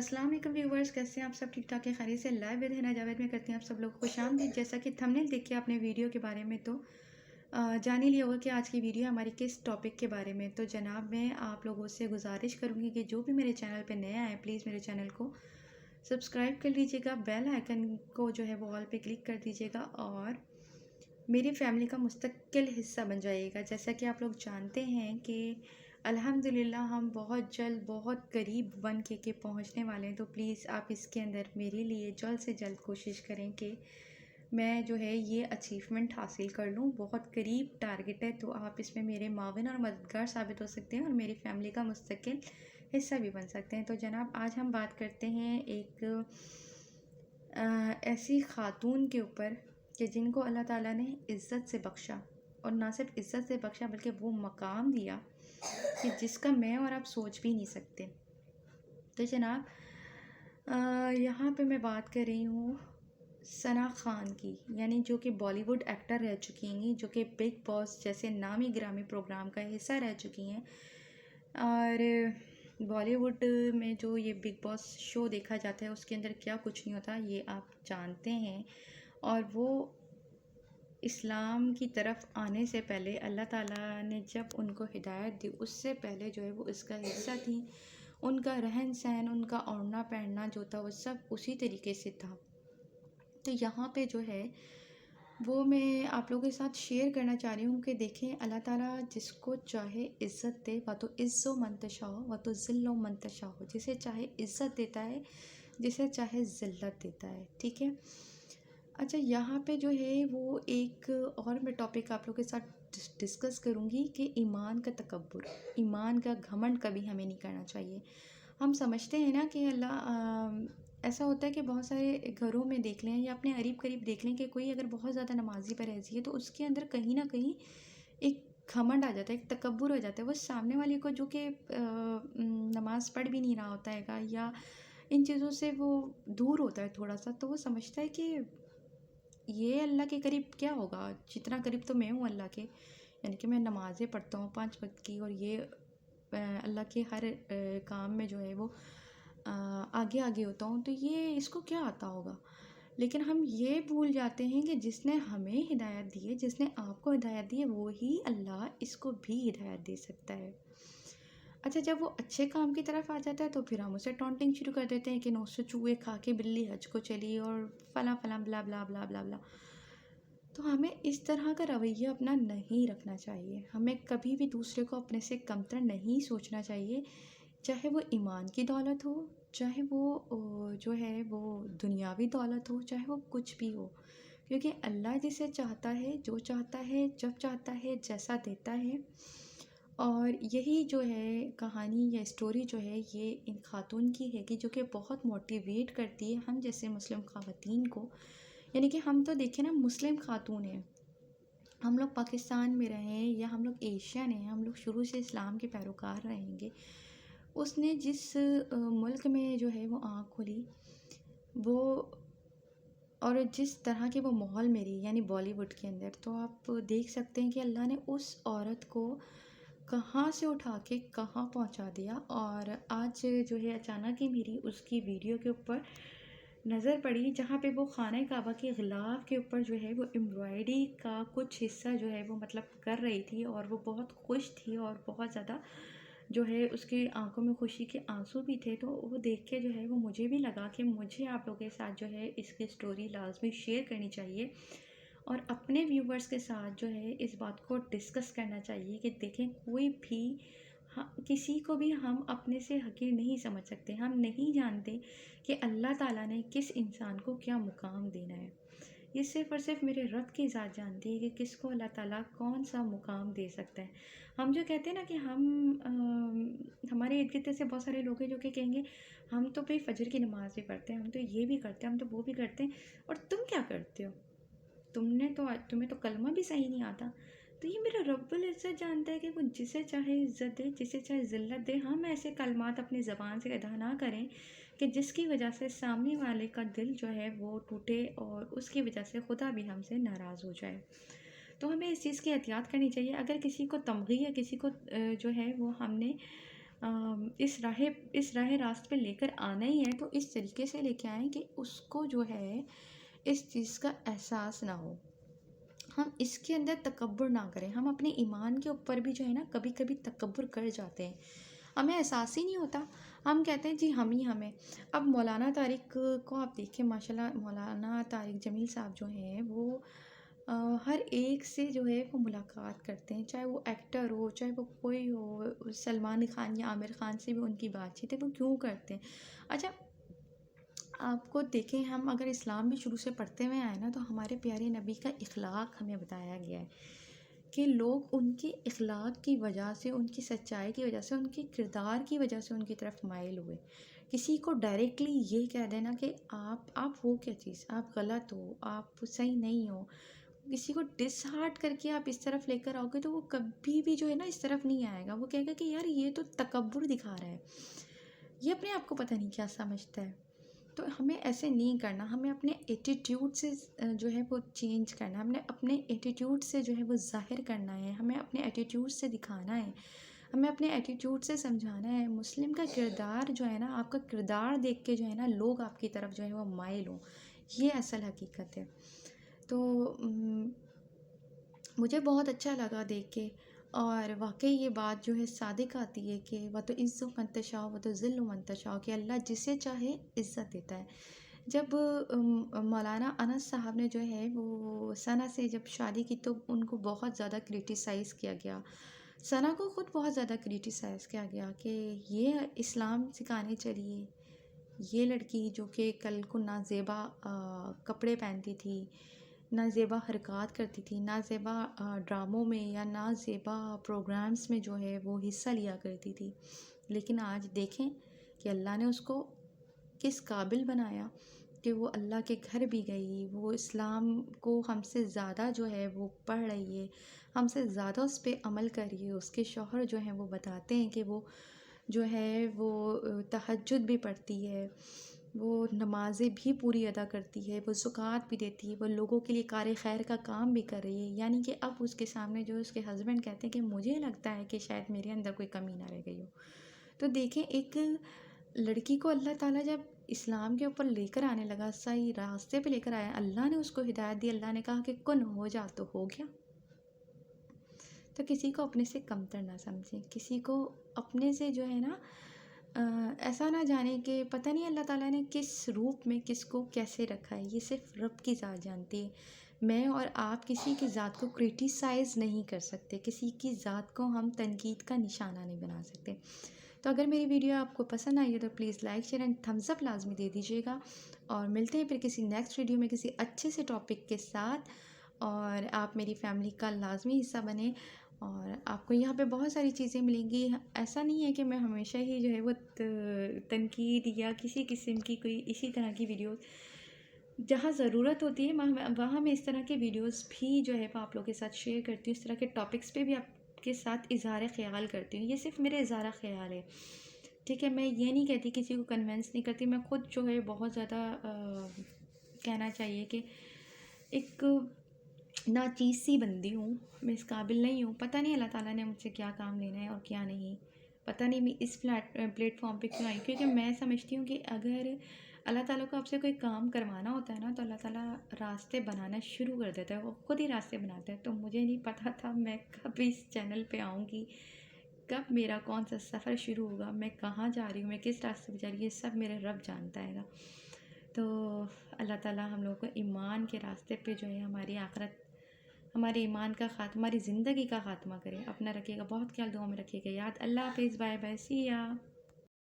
अस्सलाम वालेकुम व्यूवर्स, कैसे हैं आप सब? ठीक ठाक है, खैरियत से? लाइव विद हिना जावेद में करती हैं आप सब लोग को खुशामदीद। जैसा कि थंबनेल देख के आपने वीडियो के बारे में तो जान ही लिया होगा कि आज की वीडियो हमारी किस टॉपिक के बारे में। तो जनाब, मैं आप लोगों से गुजारिश करूँगी कि जो भी मेरे चैनल पे नए आए प्लीज़ मेरे चैनल को सब्सक्राइब कर लीजिएगा, बेल आइकन को जो है वो ऑल पे क्लिक कर दीजिएगा और मेरी फैमिली का मुस्तकिल हिस्सा बन जाइएगा। जैसा कि आप लोग जानते हैं कि अल्हम्दुलिल्लाह हम बहुत जल्द बहुत करीब बन के पहुंचने वाले हैं। तो प्लीज़ आप इसके अंदर मेरे लिए जल्द से जल्द कोशिश करें कि मैं जो है ये अचीवमेंट हासिल कर लूँ। बहुत करीब टारगेट है, तो आप इसमें मेरे माविन और मददगार साबित हो सकते हैं और मेरी फैमिली का मुस्तकिल हिस्सा भी बन सकते हैं। तो जनाब, आज हम बात करते हैं एक ऐसी ख़ातून के ऊपर कि जिनको अल्लाह ताला ने इज़्ज़त से बख्शा, और ना सिर्फ इज़्ज़त से बख्शा बल्कि वो मकाम दिया कि जिसका मैं और आप सोच भी नहीं सकते। तो जनाब, यहाँ पे मैं बात कर रही हूँ सना खान की, यानी जो कि बॉलीवुड एक्टर रह चुकी हैं, जो कि बिग बॉस जैसे नामी गिरामी प्रोग्राम का हिस्सा रह चुकी हैं। और बॉलीवुड में जो ये बिग बॉस शो देखा जाता है उसके अंदर क्या कुछ नहीं होता ये आप जानते हैं। और वो इस्लाम की तरफ आने से पहले अल्लाह ताला ने जब उनको हिदायत दी उससे पहले जो है वो इसका हिस्सा थी। उनका रहन सहन, उनका ओढ़ना पहनना जो था वो सब उसी तरीके से था। तो यहाँ पे जो है वो मैं आप लोगों के साथ शेयर करना चाह रही हूँ कि देखें, अल्लाह ताला जिसको चाहे इज़्ज़त दे, व तो इज़्ज़ो मंतशा हो व तो ज़िल्लो मंतशा हो। जिसे चाहे इज़्ज़त देता है, जिसे चाहे ज़िल्लत देता है, ठीक है। अच्छा, यहाँ पे जो है वो एक और मैं टॉपिक आप लोगों के साथ डिस्कस करूँगी कि ईमान का तकब्बुर, ईमान का घमंड कभी हमें नहीं करना चाहिए। हम समझते हैं ना कि ऐसा होता है कि बहुत सारे घरों में देख लें या अपने करीब करीब देख लें कि कोई अगर बहुत ज़्यादा नमाजी परहेज़ी है तो उसके अंदर कहीं ना कहीं एक घमंड आ जाता है, एक तकब्बुर हो जाता है। वो सामने वाले को जो कि नमाज़ पढ़ भी नहीं रहा होता है या इन चीज़ों से वो दूर होता है थोड़ा सा, तो वो समझता है कि ये अल्लाह के करीब क्या होगा, जितना करीब तो मैं हूँ अल्लाह के, यानी कि मैं नमाज़ें पढ़ता हूँ 5 वक्त की, और ये अल्लाह के हर काम में जो है वो आगे आगे होता हूँ, तो ये इसको क्या आता होगा। लेकिन हम ये भूल जाते हैं कि जिसने हमें हिदायत दी है, जिसने आपको हिदायत दी है, वो ही अल्लाह इसको भी हिदायत दे सकता है। अच्छा, जब वो अच्छे काम की तरफ आ जाता है तो फिर हम उसे टॉन्टिंग शुरू कर देते हैं कि 900 चूहे खा के बिल्ली हज को चली और फला फला ब्ला ब्ला ब्ला ब्ला ब्ला। तो हमें इस तरह का रवैया अपना नहीं रखना चाहिए। हमें कभी भी दूसरे को अपने से कमतर नहीं सोचना चाहिए, चाहे वो ईमान की दौलत हो, चाहे वो जो है वो दुनियावी दौलत हो, चाहे वो कुछ भी हो। क्योंकि अल्लाह जिसे चाहता है, जो चाहता है, जब चाहता है, जैसा देता है। और यही जो है कहानी या स्टोरी जो है ये इन खातून की है कि जो कि बहुत मोटिवेट करती है हम जैसे मुस्लिम ख़वातीन को। यानी कि हम तो देखें ना, मुस्लिम खातून हैं, हम लोग पाकिस्तान में रहें या हम लोग एशियन हैं, हम लोग शुरू से इस्लाम के पैरोकार रहेंगे। उसने जिस मुल्क में जो है वो आँख खोली, वो और जिस तरह के वो माहौल में रही, यानी बॉलीवुड के अंदर, तो आप देख सकते हैं कि अल्लाह ने उस औरत को कहाँ से उठा के कहाँ पहुँचा दिया। और आज जो है अचानक ही मेरी उसकी वीडियो के ऊपर नज़र पड़ी जहाँ पे वो खाना काबा के ग़िलाफ़ के ऊपर जो है वो एम्ब्रॉयडरी का कुछ हिस्सा जो है वो मतलब कर रही थी, और वो बहुत खुश थी और बहुत ज़्यादा जो है उसकी आंखों में खुशी के आंसू भी थे। तो वो देख के जो है वो मुझे भी लगा कि मुझे आप लोगों के साथ जो है इसकी स्टोरी लाजमी शेयर करनी चाहिए और अपने व्यूवर्स के साथ जो है इस बात को डिस्कस करना चाहिए कि देखें, कोई भी किसी को भी हम अपने से हकीर नहीं समझ सकते। हम नहीं जानते कि अल्लाह ताला ने किस इंसान को क्या मुकाम देना है। ये सिर्फ़ और सिर्फ मेरे रब की ज़ात जानती है कि किसको अल्लाह ताला कौन सा मुकाम दे सकता है। हम जो कहते हैं ना कि हमारे इर्द गिर्द ऐसे बहुत सारे लोग हैं जो कि कहेंगे हम तो भाई फजर की नमाज़ भी पढ़ते हैं, हम तो ये भी करते हैं, हम तो वो भी करते हैं, और तुम क्या करते हो, तुम्हें तो कलमा भी सही नहीं आता। तो ये मेरा रब्बुल इज़्ज़त जानता है कि वो जिसे चाहे इज़्ज़त दे, जिसे चाहे ज़िल्लत दे। हम ऐसे कलमात अपनी ज़बान से अदा ना करें कि जिसकी वजह से सामने वाले का दिल जो है वो टूटे और उसकी वजह से खुदा भी हमसे नाराज़ हो जाए। तो हमें इस चीज़ की एहतियात करनी चाहिए। अगर किसी को तमग़ी या किसी को जो है वो हमने اس راہ راست پہ لے کر آنا ہی ہے تو اس طریقے سے لے کے آئیں کہ اس کو جو ہے اس چیز کا احساس نہ ہو، ہم اس کے اندر تکبر نہ کریں. ہم اپنے ایمان کے اوپر بھی جو ہے نا کبھی کبھی تکبر کر جاتے ہیں، ہمیں احساس ہی نہیں ہوتا، ہم کہتے ہیں جی ہم ہی ہمیں. اب مولانا طارق کو آپ دیکھیں، ماشاء اللہ مولانا طارق جمیل صاحب جو ہیں وہ ہر ایک سے جو ہے وہ ملاقات کرتے ہیں، چاہے وہ ایکٹر ہو، چاہے وہ کوئی ہو، سلمان خان یا عامر خان سے بھی ان کی بات چیت ہے، وہ کیوں کرتے ہیں؟ اچھا، آپ کو دیکھیں، ہم اگر اسلام بھی شروع سے پڑھتے ہوئے آئے نا تو ہمارے پیارے نبی کا اخلاق ہمیں بتایا گیا ہے کہ لوگ ان کے اخلاق کی وجہ سے، ان کی سچائی کی وجہ سے، ان کے کردار کی وجہ سے ان کی طرف مائل ہوئے. کسی کو ڈائریکٹلی یہ کہہ دینا کہ آپ وہ کیا چیز، آپ غلط ہو، آپ صحیح نہیں ہو، کسی کو ڈس ہارٹ کر کے آپ اس طرف لے کر آؤ گے تو وہ کبھی بھی جو ہے نا اس طرف نہیں آئے گا. وہ کہے گا کہ یار یہ تو تکبر دکھا رہا ہے، یہ اپنے آپ کو پتہ نہیں کیا سمجھتا ہے. تو ہمیں ایسے نہیں کرنا، ہمیں اپنے ایٹیٹیوڈ سے جو ہے وہ چینج کرنا ہے، ہم نے اپنے ایٹیٹیوڈ سے جو ہے وہ ظاہر کرنا ہے، ہمیں اپنے ایٹیٹیوڈ سے دکھانا ہے، ہمیں اپنے ایٹیٹیوڈ سے سمجھانا ہے. مسلم کا کردار جو ہے نا، آپ کا کردار دیکھ کے جو ہے نا لوگ آپ کی طرف جو ہے وہ مائل ہوں، یہ اصل حقیقت ہے. تو مجھے بہت اچھا لگا دیکھ کے، اور واقعی یہ بات جو ہے صادق آتی ہے کہ وہ تو عز و منتشا وہ تو ذل و منتشا، کہ اللہ جسے چاہے عزت دیتا ہے. جب مولانا انس صاحب نے جو ہے وہ ثنا سے جب شادی کی تو ان کو بہت زیادہ کریٹیسائز کیا گیا، ثنا کو خود بہت زیادہ کریٹیسائز کیا گیا کہ یہ اسلام سکھانے چلی ہے، یہ لڑکی جو کہ کل کو نازیبا کپڑے پہنتی تھی، نازیبا حرکات کرتی تھی، نازیبا ڈراموں میں یا نازیبا پروگرامز میں جو ہے وہ حصہ لیا کرتی تھی، لیکن آج دیکھیں کہ اللہ نے اس کو کس قابل بنایا کہ وہ اللہ کے گھر بھی گئی، وہ اسلام کو ہم سے زیادہ جو ہے وہ پڑھ رہی ہے، ہم سے زیادہ اس پہ عمل کر رہی ہے. اس کے شوہر جو ہیں وہ بتاتے ہیں کہ وہ جو ہے وہ تہجد بھی پڑھتی ہے، وہ نمازیں بھی پوری ادا کرتی ہے، وہ زکوٰۃ بھی دیتی ہے، وہ لوگوں کے لیے کار خیر کا کام بھی کر رہی ہے. یعنی کہ اب اس کے سامنے جو اس کے ہسبینڈ کہتے ہیں کہ مجھے لگتا ہے کہ شاید میرے اندر کوئی کمی نہ رہ گئی ہو. تو دیکھیں، ایک لڑکی کو اللہ تعالیٰ جب اسلام کے اوپر لے کر آنے لگا، صحیح راستے پہ لے کر آیا، اللہ نے اس کو ہدایت دی، اللہ نے کہا کہ کن ہو جا تو ہو گیا. تو کسی کو اپنے سے کمتر نہ سمجھیں، کسی کو اپنے سے جو ہے نا ایسا نہ جانے کہ پتہ نہیں اللہ تعالیٰ نے کس روپ میں کس کو کیسے رکھا ہے، یہ صرف رب کی ذات جانتی ہے. میں اور آپ کسی کی ذات کو کریٹیسائز نہیں کر سکتے، کسی کی ذات کو ہم تنقید کا نشانہ نہیں بنا سکتے. تو اگر میری ویڈیو آپ کو پسند آئی ہے تو please like share and thumbs up لازمی دے دیجیے گا، اور ملتے ہیں پھر کسی نیکسٹ ویڈیو میں کسی اچھے سے ٹاپک کے ساتھ. اور آپ میری فیملی کا لازمی حصہ بنیں، اور آپ کو یہاں پہ بہت ساری چیزیں ملیں گی. ایسا نہیں ہے کہ میں ہمیشہ ہی جو ہے وہ تنقید یا کسی قسم کی کوئی اسی طرح کی ویڈیوز، جہاں ضرورت ہوتی ہے وہاں میں اس طرح کے ویڈیوز بھی جو ہے وہ آپ لوگوں کے ساتھ شیئر کرتی ہوں. اس طرح کے ٹاپکس پہ بھی آپ کے ساتھ اظہار خیال کرتی ہوں، یہ صرف میرے اظہار خیال ہے، ٹھیک ہے؟ میں یہ نہیں کہتی، کسی کو کنونس نہیں کرتی. میں خود جو ہے بہت زیادہ کہنا چاہیے کہ ایک ناچیز سی بندی ہوں، میں اس قابل نہیں ہوں. پتہ نہیں اللہ تعالیٰ نے مجھ سے کیا کام لینا ہے اور کیا نہیں، پتہ نہیں میں اس پلیٹ فارم پہ کیوں آئی. کیونکہ میں سمجھتی ہوں کہ اگر اللہ تعالیٰ کو آپ سے کوئی کام کروانا ہوتا ہے نا تو اللہ تعالیٰ راستے بنانا شروع کر دیتا ہے، وہ خود ہی راستے بناتا ہے. تو مجھے نہیں پتہ تھا میں کب اس چینل پہ آؤں گی، کب میرا کون سا سفر شروع ہوگا، میں کہاں جا رہی ہوں، میں کس راستے پہ جا رہی ہوں، یہ سب میرے رب جانتا ہے گا. تو اللہ تعالیٰ ہم لوگوں کو ایمان کے راستے پہ جو ہے ہماری آخرت، ہمارے ایمان کا خاتمہ، ہماری زندگی کا خاتمہ کرے. اپنا رکھیے گا بہت خیال، دعاؤں میں رکھیے گا یاد. اللہ حافظ، بائے بائے، سی یا.